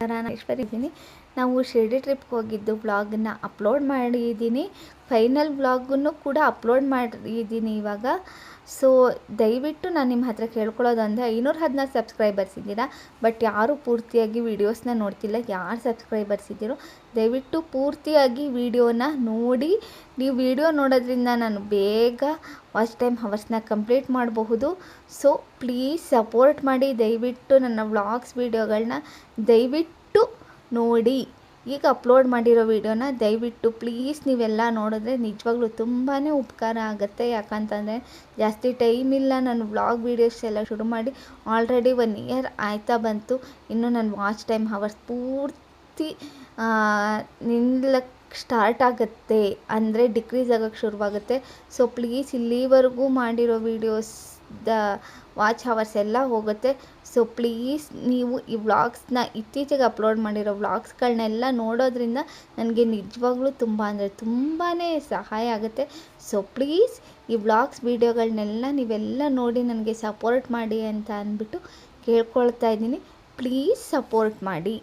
ಇದ್ದೀನಿ. ನಾವು ಶಿರ್ಡಿ ಟ್ರಿಪ್ಗೆ ಹೋಗಿದ್ದು ವ್ಲಾಗನ್ನ ಅಪ್ಲೋಡ್ ಮಾಡಿದ್ದೀನಿ. ಫೈನಲ್ ವ್ಲಾಗನ್ನು ಕೂಡ ಅಪ್ಲೋಡ್ ಮಾಡಿದ್ದೀನಿ ಇವಾಗ. ಸೊ ದಯವಿಟ್ಟು ನಾನು ನಿಮ್ಮ ಹತ್ರ ಕೇಳ್ಕೊಳ್ಳೋದು ಅಂದರೆ 514 ಸಬ್ಸ್ಕ್ರೈಬರ್ಸ್ ಇದ್ದೀರಾ, ಬಟ್ ಯಾರೂ ಪೂರ್ತಿಯಾಗಿ ವೀಡಿಯೋಸ್ನ ನೋಡ್ತಿಲ್ಲ. ಯಾರು ಸಬ್ಸ್ಕ್ರೈಬರ್ಸ್ ಇದ್ದೀರೋ ದಯವಿಟ್ಟು ಪೂರ್ತಿಯಾಗಿ ವಿಡಿಯೋನ ನೋಡಿ. ನೀವು ವಿಡಿಯೋ ನೋಡೋದ್ರಿಂದ ನಾನು ಬೇಗ ವಾಚ್ ಟೈಮ್ ಹವರ್ಸ್ನ ಕಂಪ್ಲೀಟ್ ಮಾಡಬಹುದು. ಸೊ ಪ್ಲೀಸ್ ಸಪೋರ್ಟ್ ಮಾಡಿ. ದಯವಿಟ್ಟು ನನ್ನ ವ್ಲಾಗ್ಸ್ ವೀಡಿಯೋಗಳನ್ನ ದಯವಿಟ್ಟು ನೋಡಿ. ಈಗ ಅಪ್ಲೋಡ್ ಮಾಡಿರೋ ವಿಡಿಯೋನ ದಯವಿಟ್ಟು ಪ್ಲೀಸ್ ನೀವೆಲ್ಲ ನೋಡಿದ್ರೆ ನಿಜವಾಗ್ಲೂ ತುಂಬಾ ಉಪಕಾರ ಆಗುತ್ತೆ. ಯಾಕಂತಂದರೆ ಜಾಸ್ತಿ ಟೈಮ್ ಇಲ್ಲ, ನಾನು ವ್ಲಾಗ್ ವೀಡಿಯೋಸ್ ಎಲ್ಲ ಶುರು ಮಾಡಿ ಆಲ್ರೆಡಿ 1 ಇಯರ್ ಆಯ್ತಾ ಬಂತು. ಇನ್ನು ನನ್ನ ವಾಚ್ ಟೈಮ್ ಹವರ್ಸ್ ಪೂರ್ತಿ ನಿಲ್ಲಕ್ಕೆ ಸ್ಟಾರ್ಟ್ ಆಗುತ್ತೆ, ಅಂದರೆ ಡಿಕ್ರೀಸ್ ಆಗೋಕ್ಕೆ ಶುರುವಾಗುತ್ತೆ. ಸೊ ಪ್ಲೀಸ್ ಇಲ್ಲಿವರೆಗೂ ಮಾಡಿರೋ ವೀಡಿಯೋಸ್ದ ವಾಚ್ ಹವರ್ಸ್ ಎಲ್ಲ ಹೋಗುತ್ತೆ. ಸೊ ಪ್ಲೀಸ್ ನೀವು ಈ ವ್ಲಾಗ್ಸ್ನ ಇತ್ತೀಚೆಗೆ ಅಪ್ಲೋಡ್ ಮಾಡಿರೋ ವ್ಲಾಗ್ಸ್ಗಳನ್ನೆಲ್ಲ ನೋಡೋದ್ರಿಂದ ನನಗೆ ನಿಜವಾಗ್ಲೂ ತುಂಬ ಅಂದರೆ ತುಂಬಾ ಸಹಾಯ ಆಗುತ್ತೆ. ಸೊ ಪ್ಲೀಸ್ ಈ ವ್ಲಾಗ್ಸ್ ವೀಡಿಯೋಗಳನ್ನೆಲ್ಲ ನೀವೆಲ್ಲ ನೋಡಿ ನನಗೆ ಸಪೋರ್ಟ್ ಮಾಡಿ ಅಂತ ಅಂದ್ಬಿಟ್ಟು ಕೇಳ್ಕೊಳ್ತಾ ಇದ್ದೀನಿ. ಪ್ಲೀಸ್ ಸಪೋರ್ಟ್ ಮಾಡಿ.